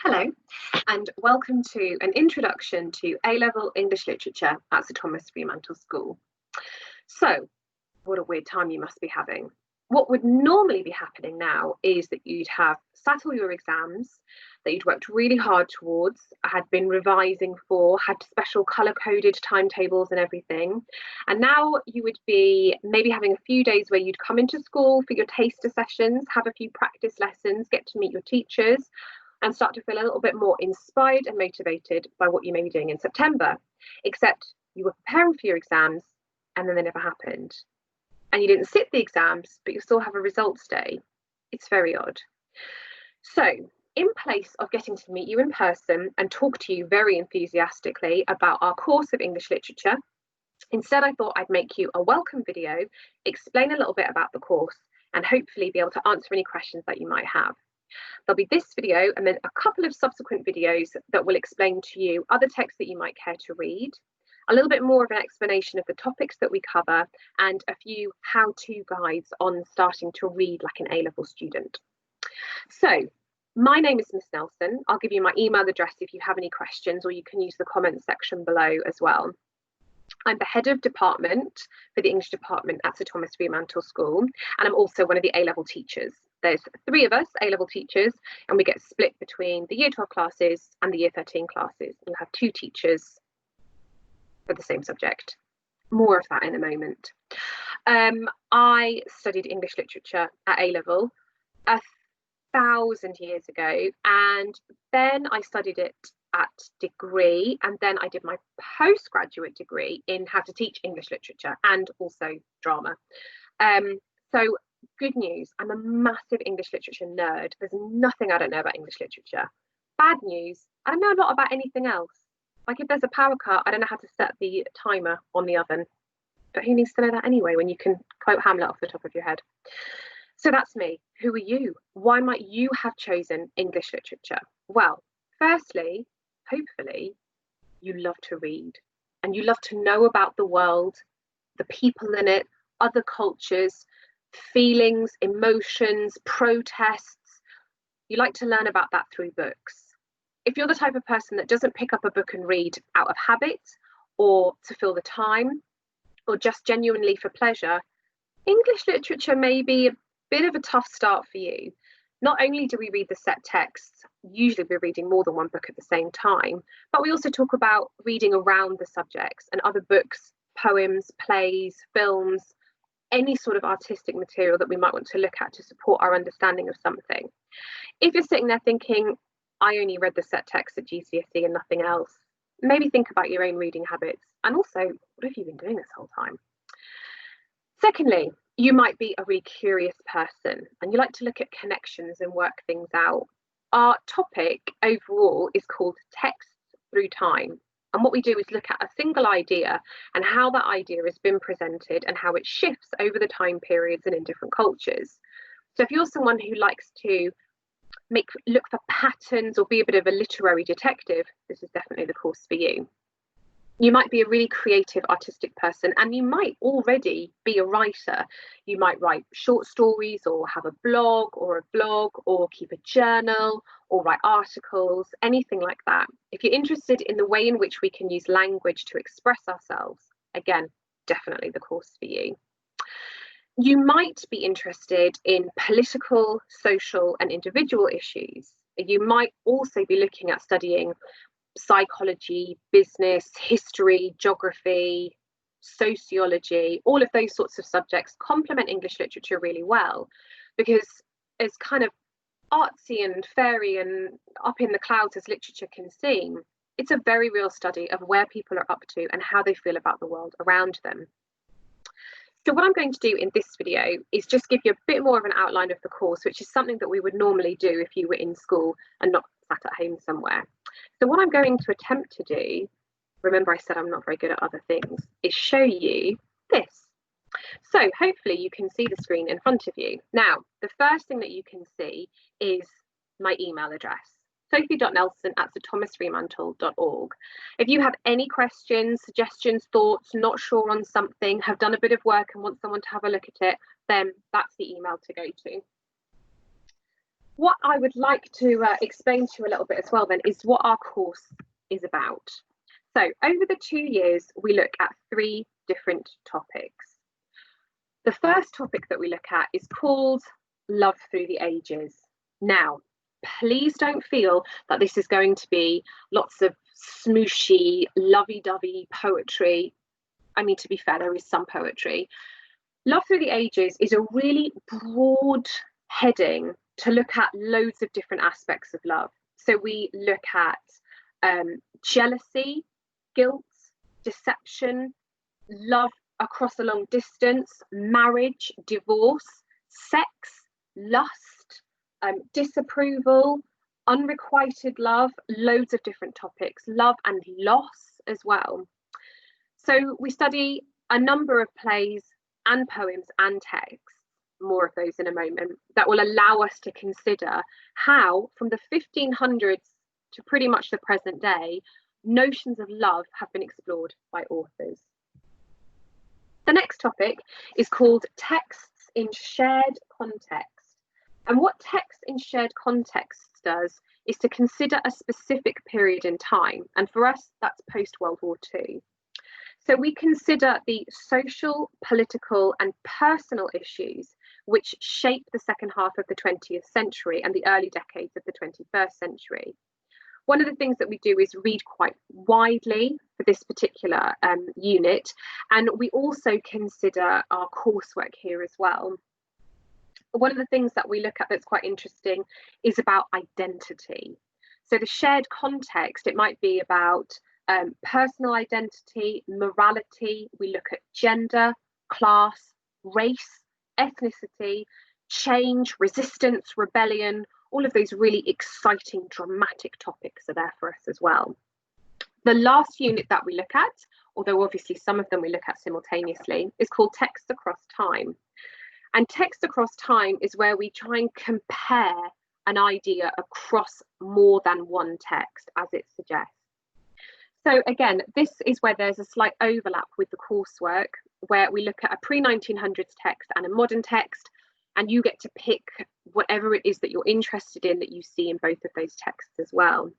Hello, and welcome to an introduction to A-level English literature at Sir Thomas Fremantle School. So, what a weird time you must be having. What would normally be happening now is that you'd have sat all your exams, that you'd worked really hard towards, had been revising for, had special colour-coded timetables and everything. And now you would be maybe having a few days where you'd come into school for your taster sessions, have a few practice lessons, get to meet your teachers, and start to feel a little bit more inspired and motivated by what you may be doing in September. Except you were preparing for your exams and then they never happened. And you didn't sit the exams, but you still have a results day. It's very odd. So, in place of getting to meet you in person and talk to you very enthusiastically about our course of English literature, instead I thought I'd make you a welcome video, explain a little bit about the course, and hopefully be able to answer any questions that you might have. There'll be this video and then a couple of subsequent videos that will explain to you other texts that you might care to read, a little bit more of an explanation of the topics that we cover, and a few how-to guides on starting to read like an A-level student. So, my name is Miss Nelson. I'll give you my email address if you have any questions, or you can use the comments section below as well. I'm the head of department for the English department at Sir Thomas Fremantle School, and I'm also one of the A-level teachers. There's 3 of us A-level teachers, and we get split between the Year 12 classes and the Year 13 classes. We'll have 2 teachers for the same subject. More of that in a moment. I studied English literature at A-level 1,000 years ago, and then I studied it at degree, and then I did my postgraduate degree in how to teach English literature and also drama. So good news, I'm a massive English literature nerd. There's nothing I don't know about English literature. Bad news, I don't know a lot about anything else. Like if there's a power cut, I don't know how to set the timer on the oven. But who needs to know that anyway when you can quote Hamlet off the top of your head? So that's me. Who are you? Why might you have chosen English literature? Well, firstly, hopefully, you love to read and you love to know about the world, the people in it, other cultures, feelings, emotions, protests. You like to learn about that through books. If you're the type of person that doesn't pick up a book and read out of habit or to fill the time or just genuinely for pleasure, English literature may be a bit of a tough start for you. Not only do we read the set texts, usually we're reading more than one book at the same time, but we also talk about reading around the subjects and other books, poems, plays, films, any sort of artistic material that we might want to look at to support our understanding of something. If you're sitting there thinking, I only read the set text at GCSE and nothing else, maybe think about your own reading habits and also, what have you been doing this whole time? Secondly, you might be a really curious person and you like to look at connections and work things out. Our topic overall is called Texts Through Time. And what we do is look at a single idea and how that idea has been presented and how it shifts over the time periods and in different cultures. So if you're someone who likes to look for patterns or be a bit of a literary detective, this is definitely the course for you. You might be a really creative, artistic person, and you might already be a writer. You might write short stories or have a blog or keep a journal or write articles, anything like that. If you're interested in the way in which we can use language to express ourselves, again, definitely the course for you. You might be interested in political, social, and individual issues. You might also be looking at studying psychology, business, history, geography, sociology. All of those sorts of subjects complement English literature really well because as kind of artsy and fairy and up in the clouds as literature can seem, it's a very real study of where people are up to and how they feel about the world around them. So what I'm going to do in this video is just give you a bit more of an outline of the course, which is something that we would normally do if you were in school and not sat at home somewhere. So what I'm going to attempt to do, remember I said I'm not very good at other things, is show you this. So hopefully you can see the screen in front of you. Now, the first thing that you can see is my email address, sophie.nelson@sirthomasfremantle.org. If you have any questions, suggestions, thoughts, not sure on something, have done a bit of work and want someone to have a look at it, then that's the email to go to. what I would like to explain to you a little bit as well then is what our course is about. So over the 2 years, we look at 3 different topics. The first topic that we look at is called Love Through the Ages. Now, please don't feel that this is going to be lots of smooshy, lovey-dovey poetry. I mean, to be fair, there is some poetry. Love Through the Ages is a really broad heading to look at loads of different aspects of love. So we look at jealousy, guilt, deception, love across a long distance, marriage, divorce, sex, lust, disapproval, unrequited love, loads of different topics, love and loss as well. So we study a number of plays and poems and texts, more of those in a moment, that will allow us to consider how, from the 1500s to pretty much the present day, notions of love have been explored by authors. The next topic is called Texts in Shared Context. And what Text in Shared Context does is to consider a specific period in time. And for us, that's post-World War II. So we consider the social, political, and personal issues which shape the second half of the 20th century and the early decades of the 21st century. One of the things that we do is read quite widely for this particular unit, and we also consider our coursework here as well. One of the things that we look at that's quite interesting is about identity. So the shared context, it might be about personal identity, morality. We look at gender, class, race, ethnicity, change, resistance, rebellion. All of those really exciting, dramatic topics are there for us as well. The last unit that we look at, although obviously some of them we look at simultaneously, is called Text Across Time. And Text Across Time is where we try and compare an idea across more than one text, as it suggests. So again, this is where there's a slight overlap with the coursework, where we look at a pre-1900s text and a modern text, and you get to pick whatever it is that you're interested in that you see in both of those texts as well.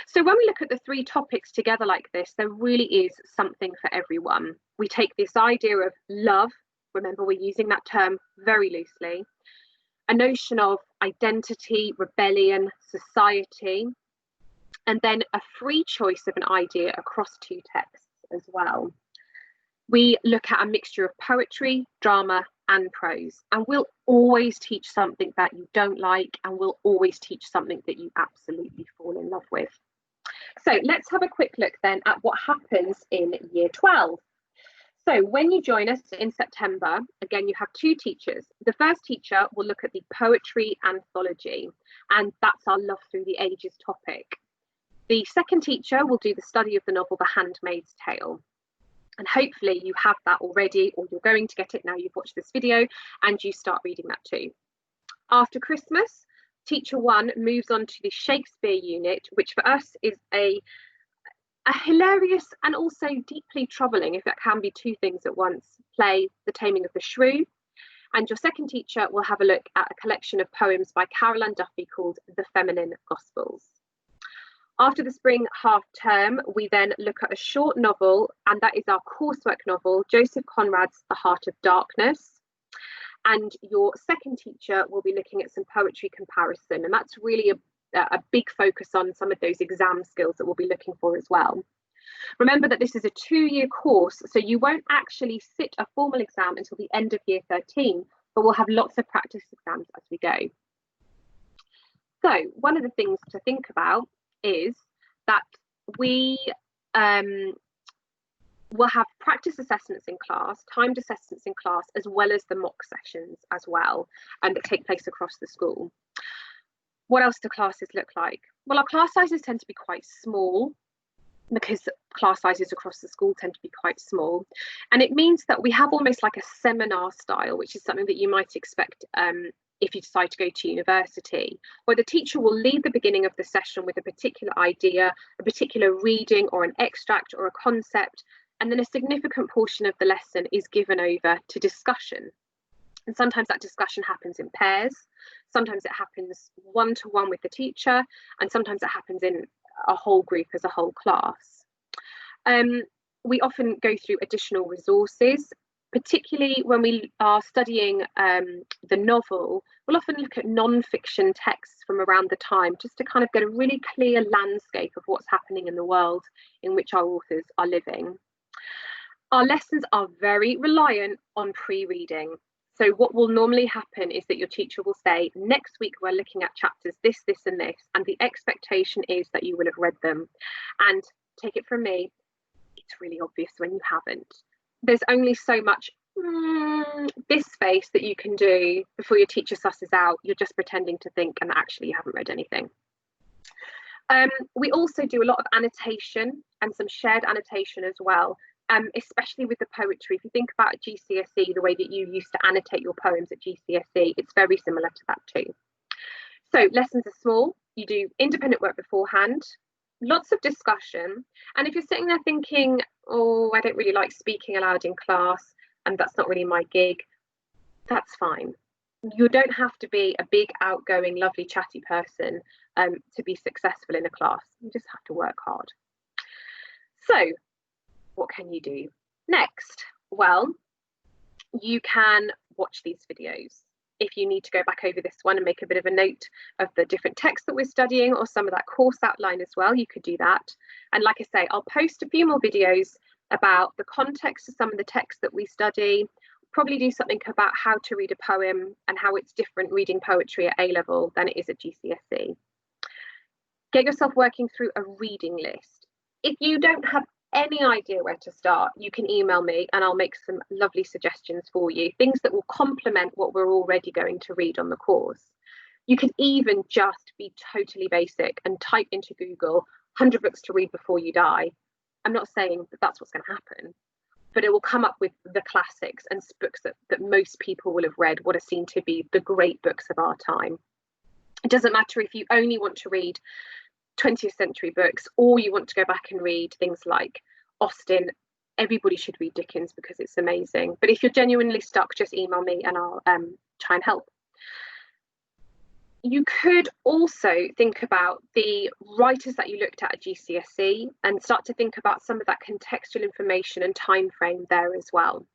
So when we look at the 3 topics together like this, there really is something for everyone. We take this idea of love, remember we're using that term very loosely, a notion of identity, rebellion, society, and then a free choice of an idea across 2 texts as well. We look at a mixture of poetry, drama, and prose, and we'll always teach something that you don't like, and we'll always teach something that you absolutely fall in love with. So let's have a quick look then at what happens in year 12. So when you join us in September, again, you have 2 teachers. The first teacher will look at the poetry anthology, and that's our Love Through the Ages topic. The second teacher will do the study of the novel The Handmaid's Tale. And hopefully you have that already, or you're going to get it now you've watched this video, and you start reading that too. After Christmas, teacher 1 moves on to the Shakespeare unit, which for us is a hilarious and also deeply troubling, if that can be 2 things at once, play, The Taming of the Shrew. And your second teacher will have a look at a collection of poems by Caroline Duffy called The Feminine Gospels. After the spring half term, we then look at a short novel, and that is our coursework novel, Joseph Conrad's The Heart of Darkness. And your second teacher will be looking at some poetry comparison, and that's really a big focus on some of those exam skills that we'll be looking for as well. Remember that this is a 2-year course, so you won't actually sit a formal exam until the end of year 13, but we'll have lots of practice exams as we go. So one of the things to think about is that we will have practice assessments in class, timed assessments in class, as well as the mock sessions as well, and that take place across the school. What else do classes look like? Well, our class sizes tend to be quite small, because class sizes across the school tend to be quite small. And it means that we have almost like a seminar style, which is something that you might expect if you decide to go to university, where the teacher will lead the beginning of the session with a particular idea, a particular reading or an extract or a concept, and then a significant portion of the lesson is given over to discussion. And sometimes that discussion happens in pairs, sometimes it happens one-to-one with the teacher, and sometimes it happens in a whole group as a whole class. We often go through additional resources, particularly when we are studying the novel. We'll often look at non-fiction texts from around the time, just to kind of get a really clear landscape of what's happening in the world in which our authors are living. Our lessons are very reliant on pre-reading. So what will normally happen is that your teacher will say, next week we're looking at chapters this, this and this, and the expectation is that you will have read them. And take it from me, it's really obvious when you haven't. There's only so much this face that you can do before your teacher susses out you're just pretending to think and actually you haven't read anything. We also do a lot of annotation and some shared annotation as well, especially with the poetry. If you think about GCSE, the way that you used to annotate your poems at GCSE, it's very similar to that too. So lessons are small, you do independent work beforehand, lots of discussion, and if you're sitting there thinking, oh, I don't really like speaking aloud in class and that's not really my gig, that's fine. You don't have to be a big, outgoing, lovely, chatty person to be successful in a class. You just have to work hard. So what can you do next? Well, you can watch these videos. If you need to go back over this one and make a bit of a note of the different texts that we're studying or some of that course outline as well, you could do that. And like I say, I'll post a few more videos about the context of some of the texts that we study, probably do something about how to read a poem and how it's different reading poetry at A level than it is at GCSE. Get yourself working through a reading list. If you don't have any idea where to start, you can email me and I'll make some lovely suggestions for you, things that will complement what we're already going to read on the course. You can even just be totally basic and type into Google 100 books to read before you die. I'm not saying that that's what's going to happen, but it will come up with the classics and books that most people will have read, what are seen to be the great books of our time. It doesn't matter if you only want to read 20th century books or you want to go back and read things like Austen. Everybody should read Dickens because it's amazing. But if you're genuinely stuck, just email me and I'll try and help. You could also think about the writers that you looked at GCSE and start to think about some of that contextual information and time frame there as well.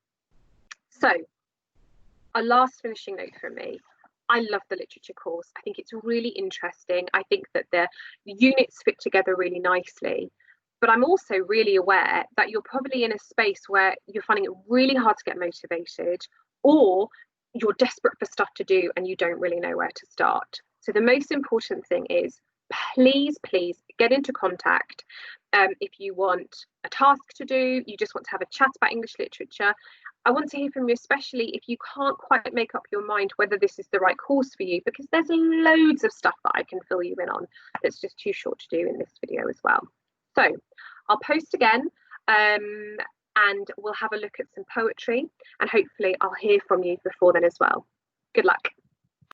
So a last finishing note from me. I love the literature course. I think it's really interesting. I think that the units fit together really nicely. But I'm also really aware that you're probably in a space where you're finding it really hard to get motivated, or you're desperate for stuff to do and you don't really know where to start. So the most important thing is please get into contact. If you want a task to do, you just want to have a chat about English literature, I want to hear from you, especially if you can't quite make up your mind whether this is the right course for you, because there's loads of stuff that I can fill you in on that's just too short to do in this video as well. So I'll post again and we'll have a look at some poetry and hopefully I'll hear from you before then as well. Good luck.